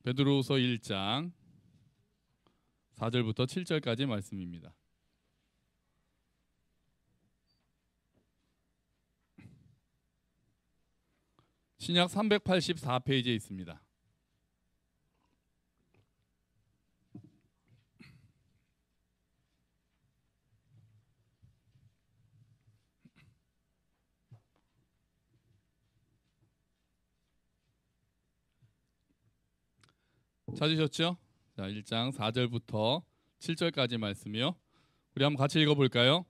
베드로후서 1장 4절부터 7절까지 말씀입니다. 신약 384페이지에 있습니다. 찾으셨죠? 자, 1장 4절부터 7절까지 말씀이요. 우리 한번 같이 읽어볼까요?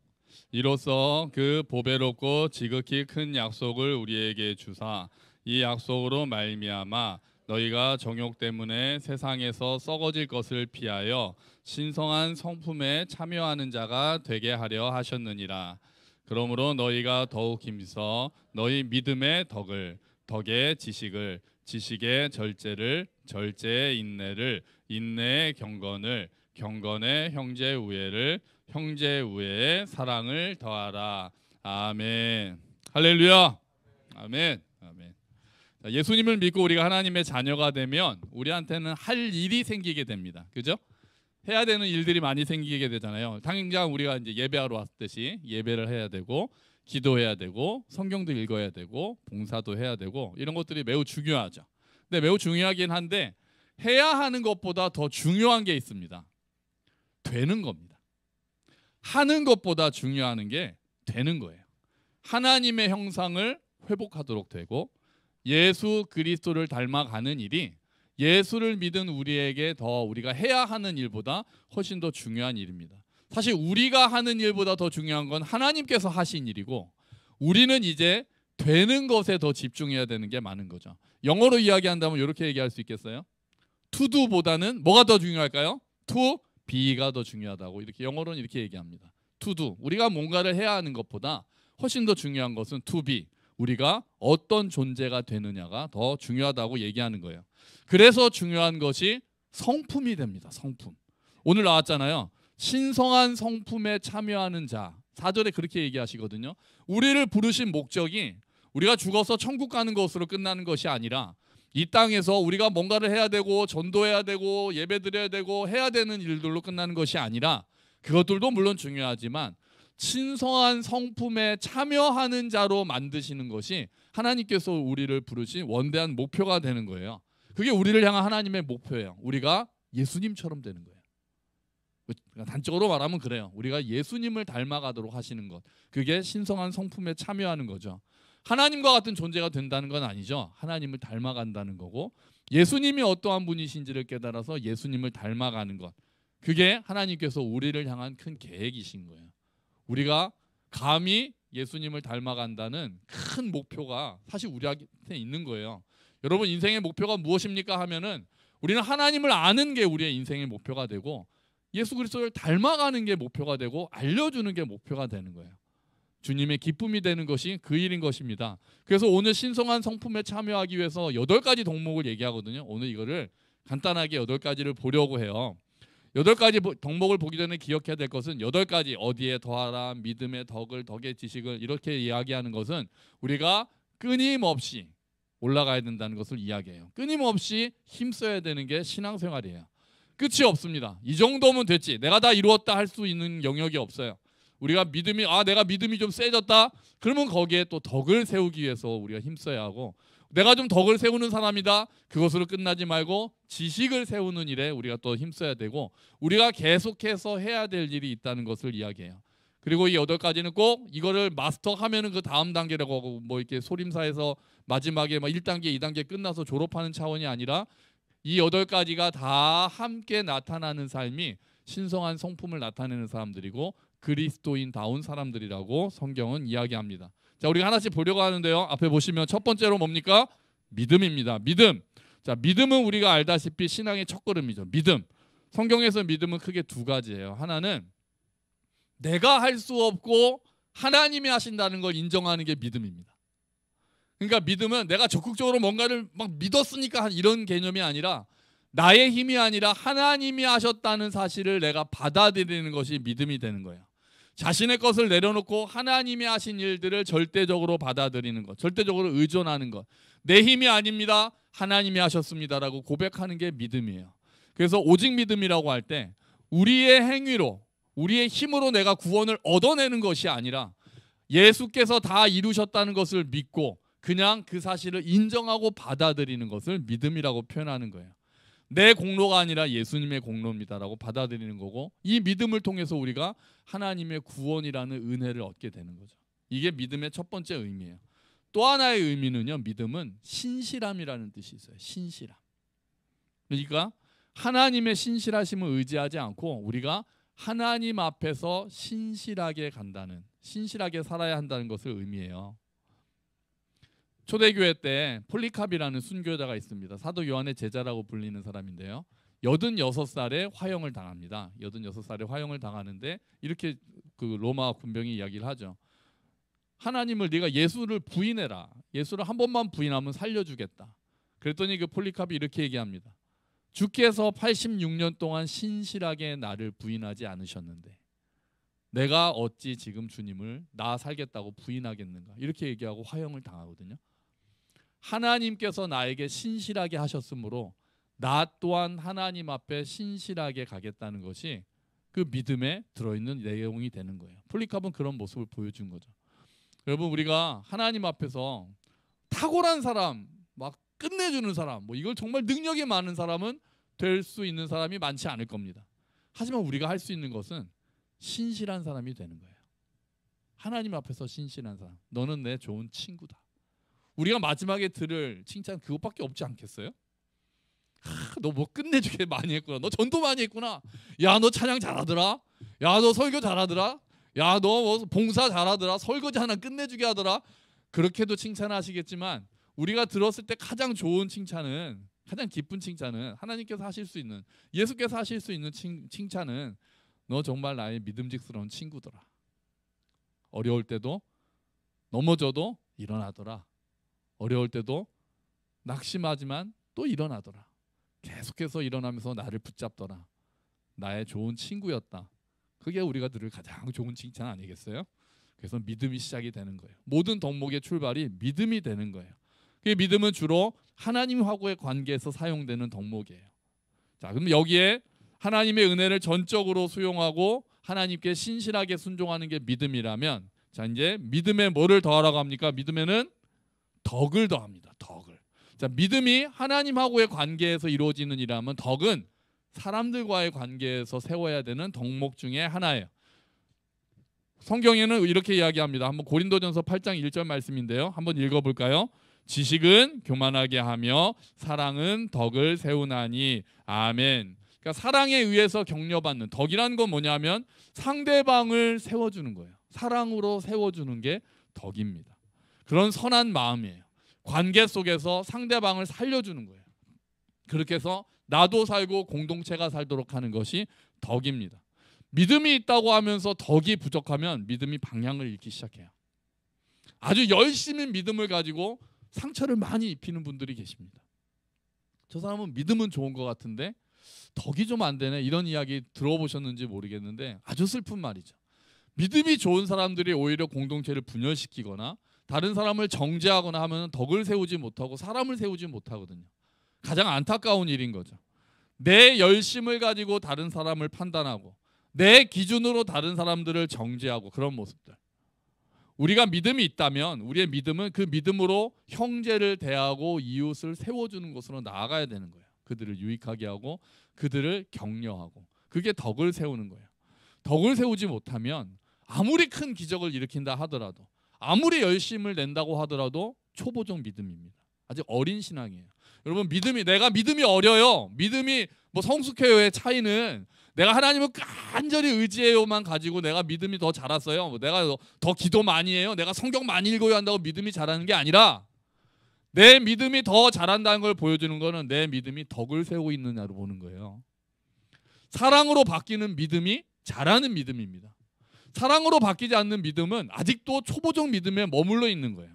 이로써 그 보배롭고 지극히 큰 약속을 우리에게 주사 이 약속으로 말미암아 너희가 정욕 때문에 세상에서 썩어질 것을 피하여 신성한 성품에 참여하는 자가 되게 하려 하셨느니라. 그러므로 너희가 더욱 힘써 너희 믿음의 덕을, 덕의 지식을, 지식의 절제를, 절제의 인내를, 인내의 경건을, 경건의 형제 우애를, 형제 우애의 사랑을 더하라. 아멘. 할렐루야. 아멘. 아멘. 자, 예수님을 믿고 우리가 하나님의 자녀가 되면 우리한테는 할 일이 생기게 됩니다. 그죠? 해야 되는 일들이 많이 생기게 되잖아요. 당장 우리가 이제 예배하러 왔듯이 예배를 해야 되고, 기도해야 되고, 성경도 읽어야 되고, 봉사도 해야 되고, 이런 것들이 매우 중요하죠. 근데 매우 중요하긴 한데 해야 하는 것보다 더 중요한 게 있습니다. 되는 겁니다. 하는 것보다 중요한 게 되는 거예요. 하나님의 형상을 회복하도록 되고 예수 그리스도를 닮아가는 일이 예수를 믿은 우리에게 더 우리가 해야 하는 일보다 훨씬 더 중요한 일입니다. 사실 우리가 하는 일보다 더 중요한 건 하나님께서 하신 일이고 우리는 이제 되는 것에 더 집중해야 되는 게 많은 거죠. 영어로 이야기한다면 이렇게 얘기할 수 있겠어요? To do보다는 뭐가 더 중요할까요? To be가 더 중요하다고 이렇게 영어로는 이렇게 얘기합니다. To do, 우리가 뭔가를 해야 하는 것보다 훨씬 더 중요한 것은 to be, 우리가 어떤 존재가 되느냐가 더 중요하다고 얘기하는 거예요. 그래서 중요한 것이 성품이 됩니다. 성품. 오늘 나왔잖아요. 신성한 성품에 참여하는 자. 4절에 그렇게 얘기하시거든요. 우리를 부르신 목적이 우리가 죽어서 천국 가는 것으로 끝나는 것이 아니라 이 땅에서 우리가 뭔가를 해야 되고 전도해야 되고 예배드려야 되고 해야 되는 일들로 끝나는 것이 아니라 그것들도 물론 중요하지만 신성한 성품에 참여하는 자로 만드시는 것이 하나님께서 우리를 부르신 원대한 목표가 되는 거예요. 그게 우리를 향한 하나님의 목표예요. 우리가 예수님처럼 되는 거예요. 단적으로 말하면 그래요. 우리가 예수님을 닮아가도록 하시는 것, 그게 신성한 성품에 참여하는 거죠. 하나님과 같은 존재가 된다는 건 아니죠. 하나님을 닮아간다는 거고 예수님이 어떠한 분이신지를 깨달아서 예수님을 닮아가는 것, 그게 하나님께서 우리를 향한 큰 계획이신 거예요. 우리가 감히 예수님을 닮아간다는 큰 목표가 사실 우리한테 있는 거예요. 여러분, 인생의 목표가 무엇입니까 하면은 우리는 하나님을 아는 게 우리의 인생의 목표가 되고 예수 그리스도를 닮아가는 게 목표가 되고 알려주는 게 목표가 되는 거예요. 주님의 기쁨이 되는 것이 그 일인 것입니다. 그래서 오늘 신성한 성품에 참여하기 위해서 8가지 덕목을 얘기하거든요. 오늘 이거를 간단하게 8가지를 보려고 해요. 8가지 덕목을 보기 전에 기억해야 될 것은 8가지, 어디에 더하라, 믿음의 덕을, 덕의 지식을, 이렇게 이야기하는 것은 우리가 끊임없이 올라가야 된다는 것을 이야기해요. 끊임없이 힘써야 되는 게 신앙생활이에요. 끝이 없습니다. 이 정도면 됐지, 내가 다 이루었다 할 수 있는 영역이 없어요. 우리가 믿음이, 내가 믿음이 좀 세졌다, 그러면 거기에 또 덕을 세우기 위해서 우리가 힘써야 하고, 내가 좀 덕을 세우는 사람이다, 그것으로 끝나지 말고 지식을 세우는 일에 우리가 또 힘써야 되고, 우리가 계속해서 해야 될 일이 있다는 것을 이야기해요. 그리고 이 8가지는 꼭 이거를 마스터하면은 그 다음 단계라고 하고, 뭐 이렇게 소림사에서 마지막에 막 1단계, 2단계 끝나서 졸업하는 차원이 아니라 이 8가지가 다 함께 나타나는 삶이 신성한 성품을 나타내는 사람들이고 그리스도인다운 사람들이라고 성경은 이야기합니다. 자, 우리가 하나씩 보려고 하는데요. 앞에 보시면 첫 번째로 뭡니까? 믿음입니다. 믿음. 자, 믿음은 우리가 알다시피 신앙의 첫걸음이죠. 믿음. 성경에서 믿음은 크게 2가지예요. 하나는 내가 할 수 없고 하나님이 하신다는 걸 인정하는 게 믿음입니다. 그러니까 믿음은 내가 적극적으로 뭔가를 막 믿었으니까 이런 개념이 아니라 나의 힘이 아니라 하나님이 하셨다는 사실을 내가 받아들이는 것이 믿음이 되는 거예요. 자신의 것을 내려놓고 하나님이 하신 일들을 절대적으로 받아들이는 것, 절대적으로 의존하는 것. 내 힘이 아닙니다. 하나님이 하셨습니다라고 고백하는 게 믿음이에요. 그래서 오직 믿음이라고 할 때 우리의 행위로, 우리의 힘으로 내가 구원을 얻어내는 것이 아니라 예수께서 다 이루셨다는 것을 믿고 그냥 그 사실을 인정하고 받아들이는 것을 믿음이라고 표현하는 거예요. 내 공로가 아니라 예수님의 공로입니다라고 받아들이는 거고, 이 믿음을 통해서 우리가 하나님의 구원이라는 은혜를 얻게 되는 거죠. 이게 믿음의 첫 번째 의미예요. 또 하나의 의미는요, 믿음은 신실함이라는 뜻이 있어요. 신실함. 그러니까 하나님의 신실하심을 의지하지 않고 우리가 하나님 앞에서 신실하게 간다는, 신실하게 살아야 한다는 것을 의미해요. 초대교회 때 폴리캅이라는 순교자가 있습니다. 사도 요한의 제자라고 불리는 사람인데요. 86살에 화형을 당합니다. 86살에 화형을 당하는데 이렇게 그 로마 군병이 이야기를 하죠. 하나님을, 네가 예수를 부인해라. 예수를 한 번만 부인하면 살려주겠다. 그랬더니 그 폴리캅이 이렇게 얘기합니다. 주께서 86년 동안 신실하게 나를 부인하지 않으셨는데 내가 어찌 지금 주님을 나 살겠다고 부인하겠는가. 이렇게 얘기하고 화형을 당하거든요. 하나님께서 나에게 신실하게 하셨으므로 나 또한 하나님 앞에 신실하게 가겠다는 것이 그 믿음에 들어있는 내용이 되는 거예요. 폴리캅은 그런 모습을 보여준 거죠. 여러분, 우리가 하나님 앞에서 탁월한 사람, 막 끝내주는 사람, 뭐 이걸 정말 능력이 많은 사람은 될 수 있는 사람이 많지 않을 겁니다. 하지만 우리가 할 수 있는 것은 신실한 사람이 되는 거예요. 하나님 앞에서 신실한 사람. 너는 내 좋은 친구다. 우리가 마지막에 들을 칭찬 그것밖에 없지 않겠어요? 너 뭐 끝내주게 많이 했구나. 너 전도 많이 했구나. 야, 너 찬양 잘하더라. 야, 너 설교 잘하더라. 야, 너 뭐 봉사 잘하더라. 설거지 하나 끝내주게 하더라. 그렇게도 칭찬하시겠지만 우리가 들었을 때 가장 좋은 칭찬은, 가장 기쁜 칭찬은, 하나님께서 하실 수 있는, 예수께서 하실 수 있는 칭찬은 너 정말 나의 믿음직스러운 친구더라. 어려울 때도 넘어져도 일어나더라. 어려울 때도 낙심하지만 또 일어나더라. 계속해서 일어나면서 나를 붙잡더라. 나의 좋은 친구였다. 그게 우리가 들을 가장 좋은 칭찬 아니겠어요? 그래서 믿음이 시작이 되는 거예요. 모든 덕목의 출발이 믿음이 되는 거예요. 그 믿음은 주로 하나님하고의 관계에서 사용되는 덕목이에요. 자, 그럼 여기에 하나님의 은혜를 전적으로 수용하고 하나님께 신실하게 순종하는 게 믿음이라면, 자, 이제 믿음에 뭐를 더하라고 합니까? 믿음에는 덕을 더합니다. 덕을. 자, 믿음이 하나님하고의 관계에서 이루어지는 일이라면 덕은 사람들과의 관계에서 세워야 되는 덕목 중에 하나예요. 성경에는 이렇게 이야기합니다. 한번 고린도전서 8장 1절 말씀인데요. 한번 읽어볼까요? 지식은 교만하게 하며 사랑은 덕을 세우나니. 아멘. 그러니까 사랑에 의해서 격려받는, 덕이라는 건 뭐냐면 상대방을 세워주는 거예요. 사랑으로 세워주는 게 덕입니다. 그런 선한 마음이에요. 관계 속에서 상대방을 살려주는 거예요. 그렇게 해서 나도 살고 공동체가 살도록 하는 것이 덕입니다. 믿음이 있다고 하면서 덕이 부족하면 믿음이 방향을 잃기 시작해요. 아주 열심히 믿음을 가지고 상처를 많이 입히는 분들이 계십니다. 저 사람은 믿음은 좋은 것 같은데 덕이 좀 안 되네, 이런 이야기 들어보셨는지 모르겠는데 아주 슬픈 말이죠. 믿음이 좋은 사람들이 오히려 공동체를 분열시키거나 다른 사람을 정죄하거나 하면 덕을 세우지 못하고 사람을 세우지 못하거든요. 가장 안타까운 일인 거죠. 내 열심을 가지고 다른 사람을 판단하고 내 기준으로 다른 사람들을 정죄하고, 그런 모습들. 우리가 믿음이 있다면 우리의 믿음은 그 믿음으로 형제를 대하고 이웃을 세워주는 곳으로 나아가야 되는 거예요. 그들을 유익하게 하고 그들을 격려하고, 그게 덕을 세우는 거예요. 덕을 세우지 못하면 아무리 큰 기적을 일으킨다 하더라도, 아무리 열심을 낸다고 하더라도 초보적 믿음입니다. 아직 어린 신앙이에요. 여러분, 내가 믿음이 어려요. 믿음이 뭐 성숙해요의 차이는 내가 하나님을 간절히 의지해요만 가지고 내가 믿음이 더 자랐어요. 뭐 내가 더 기도 많이 해요. 내가 성경 많이 읽어야 한다고 믿음이 자라는 게 아니라, 내 믿음이 더 자란다는 걸 보여주는 거는 내 믿음이 덕을 세우고 있느냐로 보는 거예요. 사랑으로 바뀌는 믿음이 자라는 믿음입니다. 사랑으로 바뀌지 않는 믿음은 아직도 초보적 믿음에 머물러 있는 거예요.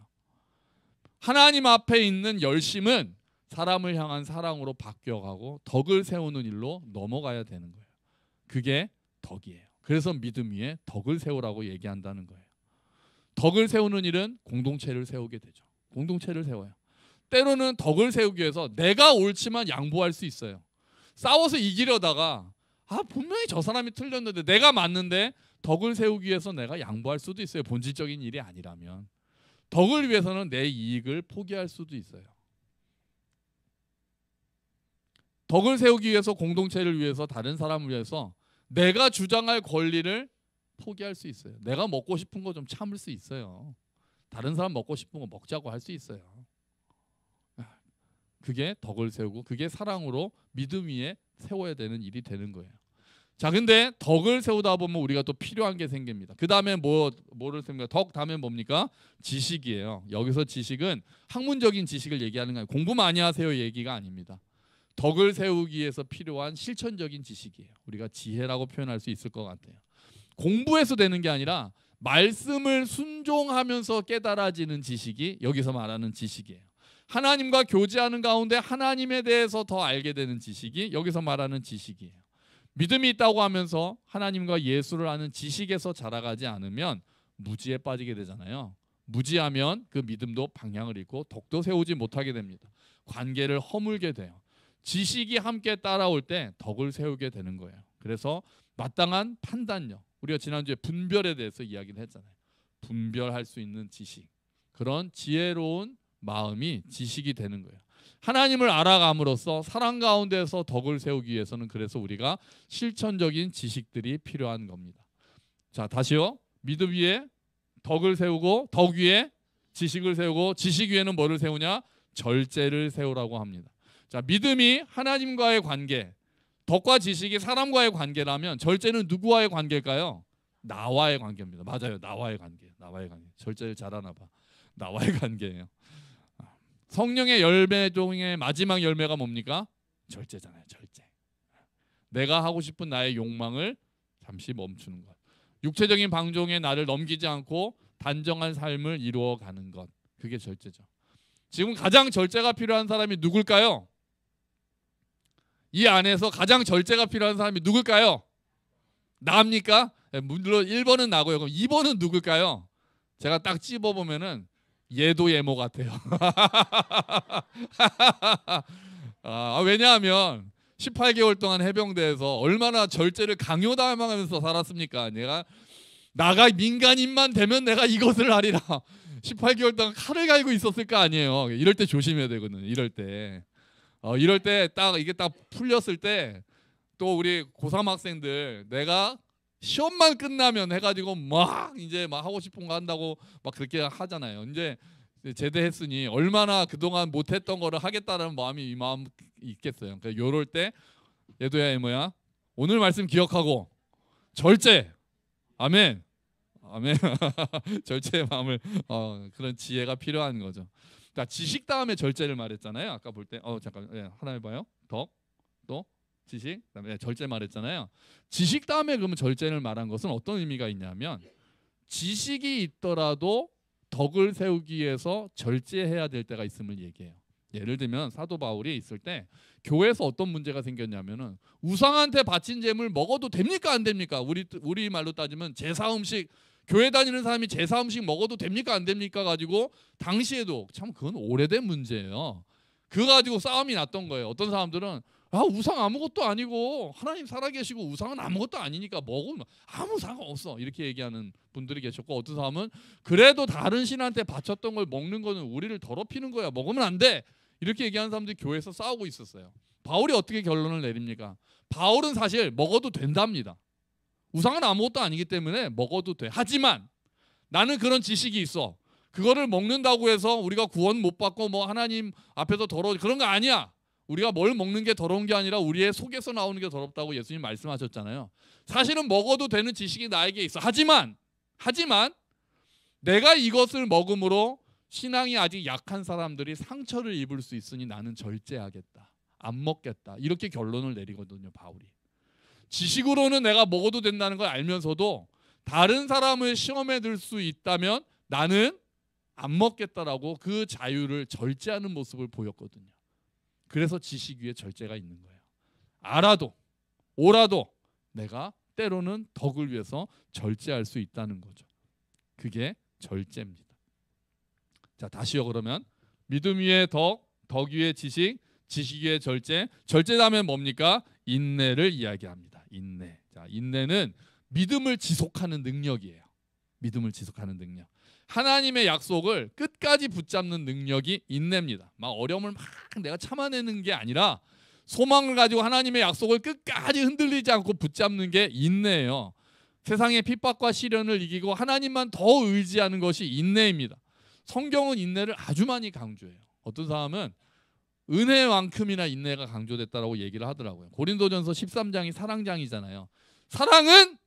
하나님 앞에 있는 열심은 사람을 향한 사랑으로 바뀌어가고 덕을 세우는 일로 넘어가야 되는 거예요. 그게 덕이에요. 그래서 믿음 위에 덕을 세우라고 얘기한다는 거예요. 덕을 세우는 일은 공동체를 세우게 되죠. 공동체를 세워요. 때로는 덕을 세우기 위해서 내가 옳지만 양보할 수 있어요. 싸워서 이기려다가 분명히 저 사람이 틀렸는데 내가 맞는데 덕을 세우기 위해서 내가 양보할 수도 있어요. 본질적인 일이 아니라면. 덕을 위해서는 내 이익을 포기할 수도 있어요. 덕을 세우기 위해서, 공동체를 위해서, 다른 사람을 위해서 내가 주장할 권리를 포기할 수 있어요. 내가 먹고 싶은 거 좀 참을 수 있어요. 다른 사람 먹고 싶은 거 먹자고 할 수 있어요. 그게 덕을 세우고, 그게 사랑으로 믿음 위에 세워야 되는 일이 되는 거예요. 자, 근데 덕을 세우다 보면 우리가 또 필요한 게 생깁니다. 그 다음에 뭐를 세웁니까? 덕 다음에 뭡니까? 지식이에요. 여기서 지식은 학문적인 지식을 얘기하는 거 아니에요. 공부 많이 하세요 얘기가 아닙니다. 덕을 세우기 위해서 필요한 실천적인 지식이에요. 우리가 지혜라고 표현할 수 있을 것 같아요. 공부해서 되는 게 아니라 말씀을 순종하면서 깨달아지는 지식이 여기서 말하는 지식이에요. 하나님과 교제하는 가운데 하나님에 대해서 더 알게 되는 지식이 여기서 말하는 지식이에요. 믿음이 있다고 하면서 하나님과 예수를 아는 지식에서 자라가지 않으면 무지에 빠지게 되잖아요. 무지하면 그 믿음도 방향을 잃고 덕도 세우지 못하게 됩니다. 관계를 허물게 돼요. 지식이 함께 따라올 때 덕을 세우게 되는 거예요. 그래서 마땅한 판단력, 우리가 지난주에 분별에 대해서 이야기를 했잖아요. 분별할 수 있는 지식, 그런 지혜로운 마음이 지식이 되는 거예요. 하나님을 알아감으로써 사랑 가운데서 덕을 세우기 위해서는 그래서 우리가 실천적인 지식들이 필요한 겁니다. 자, 다시요. 믿음 위에 덕을 세우고, 덕 위에 지식을 세우고, 지식 위에는 뭐를 세우냐? 절제를 세우라고 합니다. 자, 믿음이 하나님과의 관계, 덕과 지식이 사람과의 관계라면 절제는 누구와의 관계일까요? 나와의 관계입니다. 맞아요. 나와의 관계. 나와의 관계. 절제를 잘하나 봐. 나와의 관계예요. 성령의 열매 중에 마지막 열매가 뭡니까? 절제잖아요. 절제. 내가 하고 싶은 나의 욕망을 잠시 멈추는 것. 육체적인 방종에 나를 넘기지 않고 단정한 삶을 이루어가는 것. 그게 절제죠. 지금 가장 절제가 필요한 사람이 누굴까요? 이 안에서 가장 절제가 필요한 사람이 누굴까요? 나입니까? 물론 1번은 나고요. 그럼 2번은 누굴까요? 제가 딱 찝어보면은 얘도 예모 같아요. 왜냐하면 18개월 동안 해병대에서 얼마나 절제를 강요당하면서 살았습니까? 나가 민간인만 되면 내가 이것을 하리라. 18개월 동안 칼을 갈고 있었을 거 아니에요. 이럴 때 조심해야 되거든요. 이럴 때 이게 딱 풀렸을 때 또 우리 고3 학생들 내가 시험만 끝나면 해가지고 이제 하고 싶은 거 한다고 막 그렇게 하잖아요. 이제 제대했으니 얼마나 그동안 못했던 거를 하겠다는 마음이 이 마음 있겠어요. 그러니까 요럴 때 얘도야 뭐야? 오늘 말씀 기억하고 절제. 아멘. 아멘. 절제의 마음을 그런 지혜가 필요한 거죠. 그러니까 지식 다음에 절제를 말했잖아요. 아까 볼 때 잠깐 하나 해봐요. 덕, 또 지식, 그다음에 절제 말했잖아요. 지식 다음에 그러면 절제를 말한 것은 어떤 의미가 있냐면 지식이 있더라도 덕을 세우기 위해서 절제해야 될 때가 있음을 얘기해요. 예를 들면 사도 바울이 있을 때 교회에서 어떤 문제가 생겼냐면은 우상한테 바친 재물 먹어도 됩니까 안 됩니까? 우리 말로 따지면 제사 음식, 교회 다니는 사람이 제사 음식 먹어도 됩니까 안 됩니까 가지고 당시에도 참 그건 오래된 문제예요. 그거 가지고 싸움이 났던 거예요. 어떤 사람들은 우상 아무것도 아니고 하나님 살아계시고 우상은 아무것도 아니니까 먹으면 아무 상관없어 이렇게 얘기하는 분들이 계셨고, 어떤 사람은 그래도 다른 신한테 바쳤던 걸 먹는 거는 우리를 더럽히는 거야, 먹으면 안 돼 이렇게 얘기하는 사람들이 교회에서 싸우고 있었어요. 바울이 어떻게 결론을 내립니까? 바울은 사실 먹어도 된답니다. 우상은 아무것도 아니기 때문에 먹어도 돼. 하지만 나는 그런 지식이 있어. 그거를 먹는다고 해서 우리가 구원 못 받고 하나님 앞에서 더러워 그런 거 아니야. 우리가 뭘 먹는 게 더러운 게 아니라 우리의 속에서 나오는 게 더럽다고 예수님 말씀하셨잖아요. 사실은 먹어도 되는 지식이 나에게 있어. 하지만 내가 이것을 먹음으로 신앙이 아직 약한 사람들이 상처를 입을 수 있으니 나는 절제하겠다. 안 먹겠다. 이렇게 결론을 내리거든요, 바울이. 지식으로는 내가 먹어도 된다는 걸 알면서도 다른 사람을 시험에 들 수 있다면 나는 안 먹겠다라고 그 자유를 절제하는 모습을 보였거든요. 그래서 지식 위에 절제가 있는 거예요. 알아도 오라도 내가 때로는 덕을 위해서 절제할 수 있다는 거죠. 그게 절제입니다. 자, 다시요. 그러면 믿음 위에 덕, 덕 위에 지식, 지식 위에 절제. 절제라면 뭡니까? 인내를 이야기합니다. 인내. 자, 인내는 믿음을 지속하는 능력이에요. 믿음을 지속하는 능력. 하나님의 약속을 끝까지 붙잡는 능력이 인내입니다. 막 어려움을 막 내가 참아내는 게 아니라 소망을 가지고 하나님의 약속을 끝까지 흔들리지 않고 붙잡는 게 인내예요. 세상의 핍박과 시련을 이기고 하나님만 더 의지하는 것이 인내입니다. 성경은 인내를 아주 많이 강조해요. 어떤 사람은 은혜만큼이나 인내가 강조됐다라고 얘기를 하더라고요. 고린도전서 13장이 사랑장이잖아요. 사랑은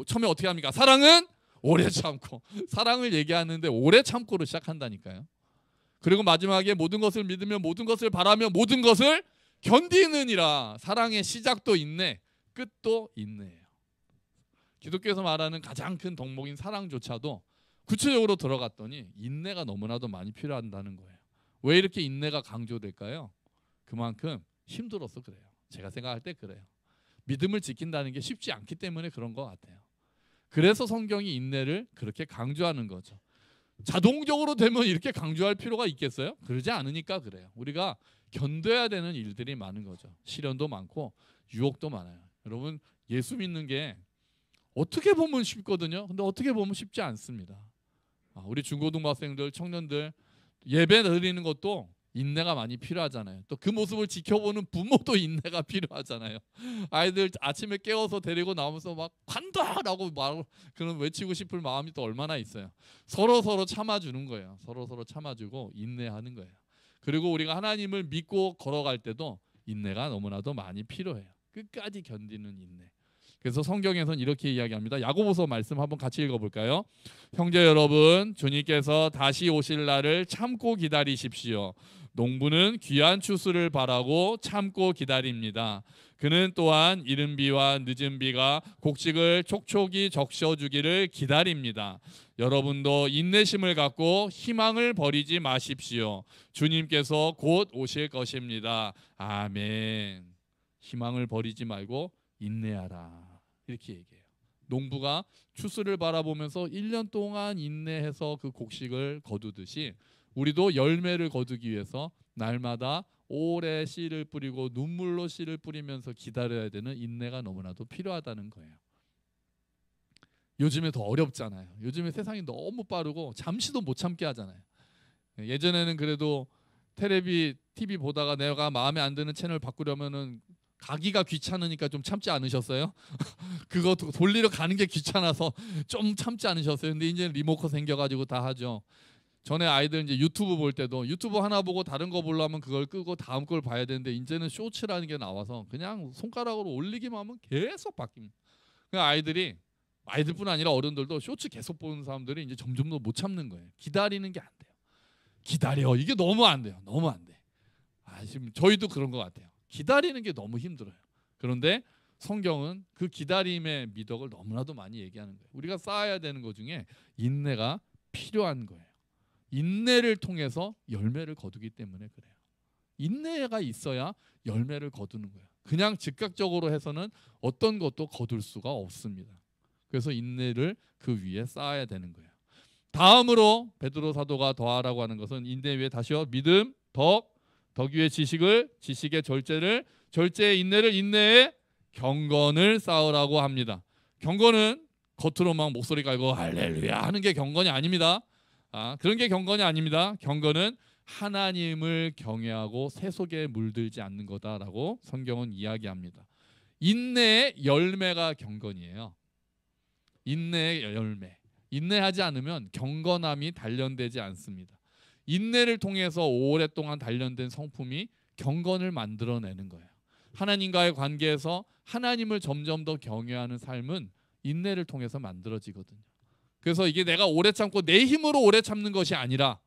처음에 어떻게 합니까? 사랑은 오래 참고. 사랑을 얘기하는데 오래 참고로 시작한다니까요. 그리고 마지막에 모든 것을 믿으며 모든 것을 바라며 모든 것을 견디느니라. 사랑의 시작도 인내, 끝도 인내예요. 기독교에서 말하는 가장 큰 덕목인 사랑조차도 구체적으로 들어갔더니 인내가 너무나도 많이 필요한다는 거예요. 왜 이렇게 인내가 강조될까요? 그만큼 힘들어서 그래요. 제가 생각할 때 그래요. 믿음을 지킨다는 게 쉽지 않기 때문에 그런 것 같아요. 그래서 성경이 인내를 그렇게 강조하는 거죠. 자동적으로 되면 이렇게 강조할 필요가 있겠어요? 그러지 않으니까 그래요. 우리가 견뎌야 되는 일들이 많은 거죠. 시련도 많고 유혹도 많아요. 여러분, 예수 믿는 게 어떻게 보면 쉽거든요. 근데 어떻게 보면 쉽지 않습니다. 우리 중고등학생들, 청년들 예배 드리는 것도 인내가 많이 필요하잖아요. 또 그 모습을 지켜보는 부모도 인내가 필요하잖아요. 아이들 아침에 깨워서 데리고 나오면서 막 간다라고 그런 외치고 싶을 마음이 또 얼마나 있어요. 서로 참아주는 거예요. 서로 참아주고 인내하는 거예요. 그리고 우리가 하나님을 믿고 걸어갈 때도 인내가 너무나도 많이 필요해요. 끝까지 견디는 인내. 그래서 성경에서는 이렇게 이야기합니다. 야고보서 말씀 한번 같이 읽어볼까요? 형제 여러분, 주님께서 다시 오실 날을 참고 기다리십시오. 농부는 귀한 추수를 바라고 참고 기다립니다. 그는 또한 이른 비와 늦은 비가 곡식을 촉촉이 적셔주기를 기다립니다. 여러분도 인내심을 갖고 희망을 버리지 마십시오. 주님께서 곧 오실 것입니다. 아멘. 희망을 버리지 말고 인내하라. 이렇게 얘기해요. 농부가 추수를 바라보면서 1년 동안 인내해서 그 곡식을 거두듯이 우리도 열매를 거두기 위해서 날마다 오래 씨를 뿌리고 눈물로 씨를 뿌리면서 기다려야 되는 인내가 너무나도 필요하다는 거예요. 요즘에 더 어렵잖아요. 요즘에 세상이 너무 빠르고 잠시도 못 참게 하잖아요. 예전에는 그래도 TV 보다가 내가 마음에 안 드는 채널 바꾸려면은 가기가 귀찮으니까 좀 참지 않으셨어요? 그거 돌리러 가는 게 귀찮아서 좀 참지 않으셨어요? 근데 이제 리모컨 생겨가지고 다 하죠. 전에 아이들 이제 유튜브 볼 때도 유튜브 하나 보고 다른 거 보려면 그걸 끄고 다음 걸 봐야 되는데 이제는 쇼츠라는 게 나와서 그냥 손가락으로 올리기만 하면 계속 바뀝니다. 아이들뿐 아니라 어른들도 쇼츠 계속 보는 사람들이 이제 점점 더 못 참는 거예요. 기다리는 게 안 돼요. 기다려. 이게 너무 안 돼요. 너무 안 돼. 지금 저희도 그런 것 같아요. 기다리는 게 너무 힘들어요. 그런데 성경은 그 기다림의 미덕을 너무나도 많이 얘기하는 거예요. 우리가 쌓아야 되는 것 중에 인내가 필요한 거예요. 인내를 통해서 열매를 거두기 때문에 그래요. 인내가 있어야 열매를 거두는 거예요. 그냥 즉각적으로 해서는 어떤 것도 거둘 수가 없습니다. 그래서 인내를 그 위에 쌓아야 되는 거예요. 다음으로 베드로 사도가 더하라고 하는 것은 인내 위에 다시요. 믿음, 덕 위에 지식을, 지식의 절제를, 절제의 인내를, 인내의 경건을 쌓으라고 합니다. 경건은 겉으로 막 목소리 깔고 할렐루야 하는 게 경건이 아닙니다. 그런 게 경건이 아닙니다. 경건은 하나님을 경외하고 세속에 물들지 않는 거다라고 성경은 이야기합니다. 인내의 열매가 경건이에요. 인내의 열매. 인내하지 않으면 경건함이 단련되지 않습니다. 인내를 통해서 오랫동안 단련된 성품이 경건을 만들어내는 거예요. 하나님과의 관계에서 하나님을 점점 더 경외하는 삶은 인내를 통해서 만들어지거든요. 그래서 이게 내가 오래 참고 내 힘으로 오래 참는 것이 아니라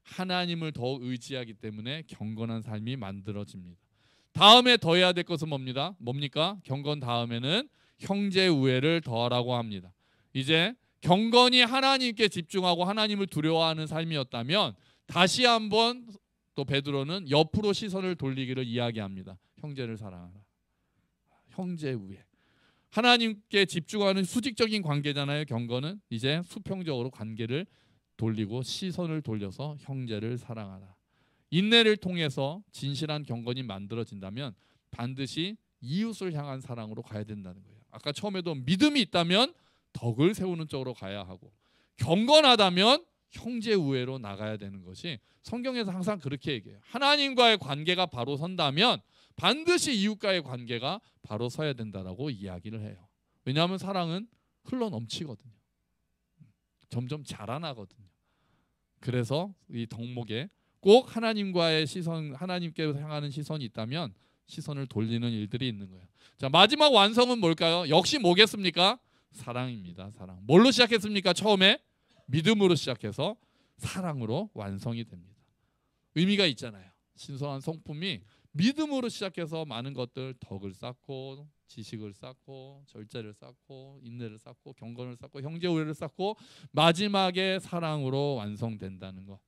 하나님을 더 의지하기 때문에 경건한 삶이 만들어집니다. 다음에 더해야 될 것은 뭡니까? 경건 다음에는 형제 우애를 더하라고 합니다. 이제 경건이 하나님께 집중하고 하나님을 두려워하는 삶이었다면 다시 한번 또 베드로는 옆으로 시선을 돌리기를 이야기합니다. 형제를 사랑하라. 형제 우애. 하나님께 집중하는 수직적인 관계잖아요. 경건은 이제 수평적으로 관계를 돌리고 시선을 돌려서 형제를 사랑하라. 인내를 통해서 진실한 경건이 만들어진다면 반드시 이웃을 향한 사랑으로 가야 된다는 거예요. 아까 처음에도 믿음이 있다면 덕을 세우는 쪽으로 가야 하고, 경건하다면 형제 우애로 나가야 되는 것이 성경에서 항상 그렇게 얘기해요. 하나님과의 관계가 바로 선다면 반드시 이웃과의 관계가 바로 서야 된다라고 이야기를 해요. 왜냐하면 사랑은 흘러 넘치거든요. 점점 자라나거든요. 그래서 이 덕목에 꼭 하나님과의 시선, 하나님께 향하는 시선이 있다면 시선을 돌리는 일들이 있는 거예요. 자, 마지막 완성은 뭘까요? 역시 뭐겠습니까? 사랑입니다. 사랑. 뭘로 시작했습니까? 처음에 믿음으로 시작해서 사랑으로 완성이 됩니다. 의미가 있잖아요. 신성한 성품이 믿음으로 시작해서 많은 것들, 덕을 쌓고 지식을 쌓고 절제를 쌓고 인내를 쌓고 경건을 쌓고 형제 우애를 쌓고 마지막에 사랑으로 완성된다는 것.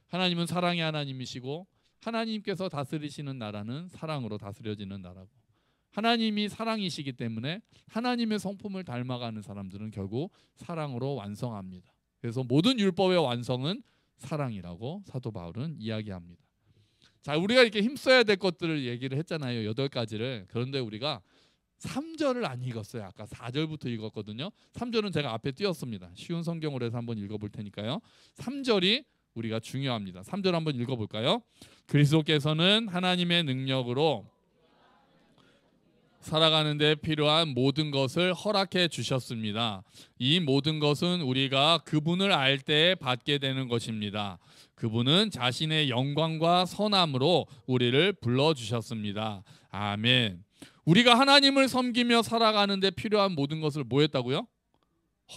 하나님은 사랑의 하나님이시고 하나님께서 다스리시는 나라는 사랑으로 다스려지는 나라고, 하나님이 사랑이시기 때문에 하나님의 성품을 닮아가는 사람들은 결국 사랑으로 완성합니다. 그래서 모든 율법의 완성은 사랑이라고 사도 바울은 이야기합니다. 자, 우리가 이렇게 힘써야 될 것들을 얘기를 했잖아요. 8가지를. 그런데 우리가 3절을 안 읽었어요. 아까 4절부터 읽었거든요. 3절은 제가 앞에 띄웠습니다. 쉬운 성경으로 해서 한번 읽어볼 테니까요. 3절이 우리가 중요합니다. 3절 한번 읽어볼까요? 그리스도께서는 하나님의 능력으로 살아가는 데 필요한 모든 것을 허락해 주셨습니다. 이 모든 것은 우리가 그분을 알 때 받게 되는 것입니다. 그분은 자신의 영광과 선함으로 우리를 불러주셨습니다. 아멘. 우리가 하나님을 섬기며 살아가는 데 필요한 모든 것을 뭐 했다고요?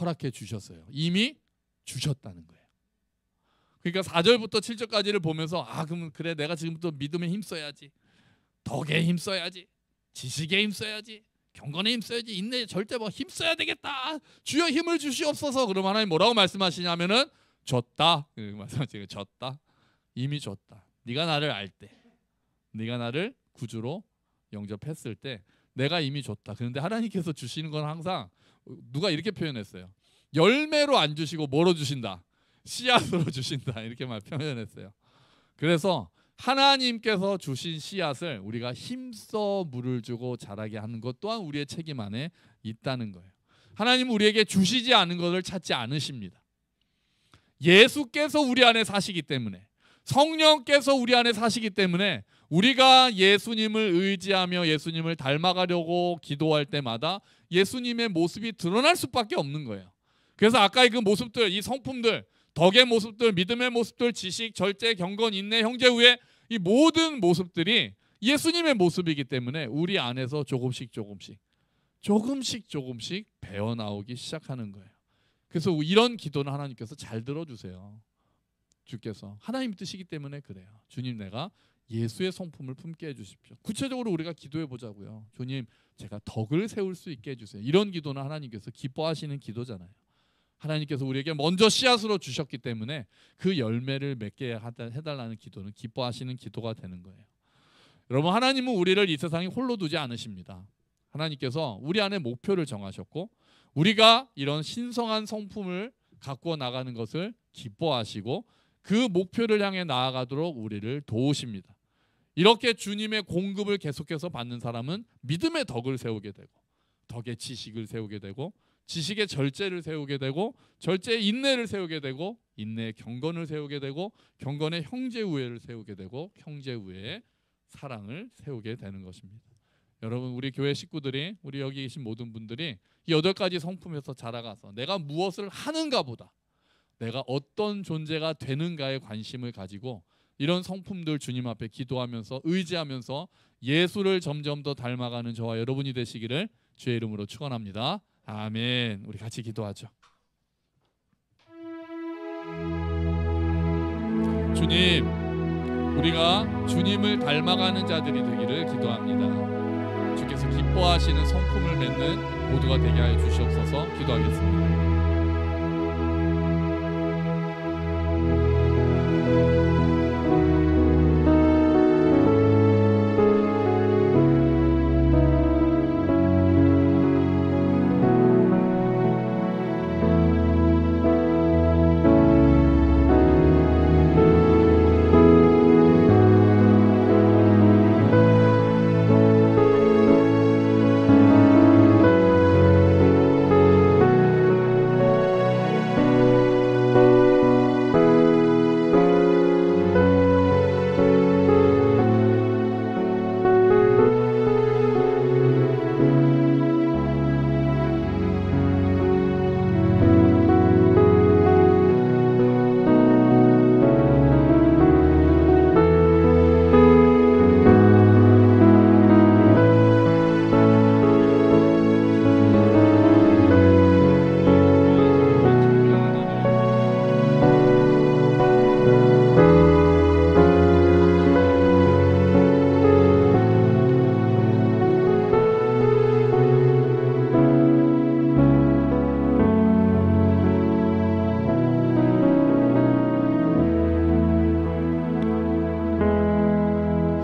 허락해 주셨어요. 이미 주셨다는 거예요. 그러니까 4절부터 7절까지를 보면서 그러면 그래, 내가 지금부터 믿음에 힘써야지, 덕에 힘써야지, 지식에 힘써야지, 경건에 힘써야지, 인내에 절대 힘써야 되겠다, 주여 힘을 주시옵소서. 그럼 하나님 뭐라고 말씀하시냐면은 줬다. 말씀하시죠. 줬다. 이미 줬다. 네가 나를 알 때, 네가 나를 구주로 영접했을 때 내가 이미 줬다. 그런데 하나님께서 주시는 건 항상 누가 이렇게 표현했어요. 열매로 안 주시고 뭐로 주신다? 씨앗으로 주신다. 이렇게 표현했어요. 그래서 하나님께서 주신 씨앗을 우리가 힘써 물을 주고 자라게 하는 것 또한 우리의 책임 안에 있다는 거예요. 하나님은 우리에게 주시지 않은 것을 찾지 않으십니다. 예수께서 우리 안에 사시기 때문에, 성령께서 우리 안에 사시기 때문에 우리가 예수님을 의지하며 예수님을 닮아가려고 기도할 때마다 예수님의 모습이 드러날 수밖에 없는 거예요. 그래서 아까 그 모습들, 이 성품들, 덕의 모습들, 믿음의 모습들, 지식, 절제, 경건, 인내, 형제 우애, 이 모든 모습들이 예수님의 모습이기 때문에 우리 안에서 조금씩 배어나오기 시작하는 거예요. 그래서 이런 기도는 하나님께서 잘 들어주세요. 주께서 하나님 뜻이기 때문에 그래요. 주님, 내가 예수의 성품을 품게 해주십시오. 구체적으로 우리가 기도해 보자고요. 주님, 제가 덕을 세울 수 있게 해주세요. 이런 기도는 하나님께서 기뻐하시는 기도잖아요. 하나님께서 우리에게 먼저 씨앗으로 주셨기 때문에 그 열매를 맺게 해달라는 기도는 기뻐하시는 기도가 되는 거예요. 여러분, 하나님은 우리를 이 세상에 홀로 두지 않으십니다. 하나님께서 우리 안에 목표를 정하셨고 우리가 이런 신성한 성품을 갖고 나가는 것을 기뻐하시고 그 목표를 향해 나아가도록 우리를 도우십니다. 이렇게 주님의 공급을 계속해서 받는 사람은 믿음의 덕을 세우게 되고, 덕의 지식을 세우게 되고, 지식의 절제를 세우게 되고, 절제의 인내를 세우게 되고, 인내의 경건을 세우게 되고, 경건의 형제 우애를 세우게 되고, 형제 우애의 사랑을 세우게 되는 것입니다. 여러분, 우리 교회 식구들이, 우리 여기 계신 모든 분들이 이 8가지 성품에서 자라가서 내가 무엇을 하는가 보다 내가 어떤 존재가 되는가에 관심을 가지고 이런 성품들 주님 앞에 기도하면서 의지하면서 예수를 점점 더 닮아가는 저와 여러분이 되시기를 주의 이름으로 축원합니다. 아멘. 우리 같이 기도하죠. 주님, 우리가 주님을 닮아가는 자들이 되기를 기도합니다. 주께서 기뻐하시는 성품을 맺는 모두가 되게 하여 주시옵소서. 기도하겠습니다.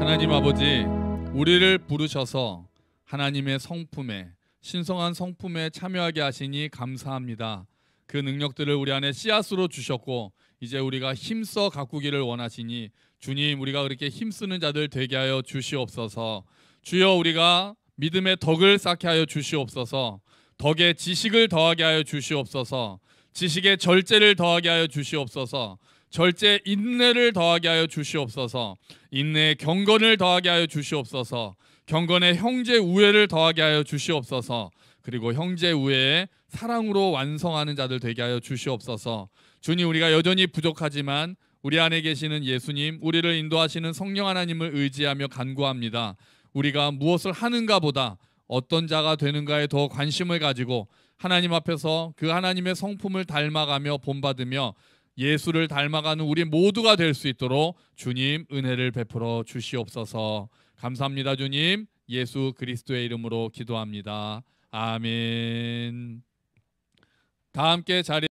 하나님 아버지, 우리를 부르셔서 하나님의 성품에, 신성한 성품에 참여하게 하시니 감사합니다. 그 능력들을 우리 안에 씨앗으로 주셨고 이제 우리가 힘써 가꾸기를 원하시니 주님, 우리가 그렇게 힘쓰는 자들 되게 하여 주시옵소서. 주여, 우리가 믿음의 덕을 쌓게 하여 주시옵소서. 덕에 지식을 더하게 하여 주시옵소서. 지식에 절제를 더하게 하여 주시옵소서. 절제 인내를 더하게 하여 주시옵소서. 인내에 경건을 더하게 하여 주시옵소서. 경건에 형제 우애를 더하게 하여 주시옵소서. 그리고 형제 우애에 사랑으로 완성하는 자들 되게 하여 주시옵소서. 주님, 우리가 여전히 부족하지만 우리 안에 계시는 예수님, 우리를 인도하시는 성령 하나님을 의지하며 간구합니다. 우리가 무엇을 하는가 보다 어떤 자가 되는가에 더 관심을 가지고 하나님 앞에서 그 하나님의 성품을 닮아가며 본받으며 예수를 닮아가는 우리 모두가 될 수 있도록 주님 은혜를 베풀어 주시옵소서. 감사합니다. 주님, 예수 그리스도의 이름으로 기도합니다. 아멘. 다 함께 자리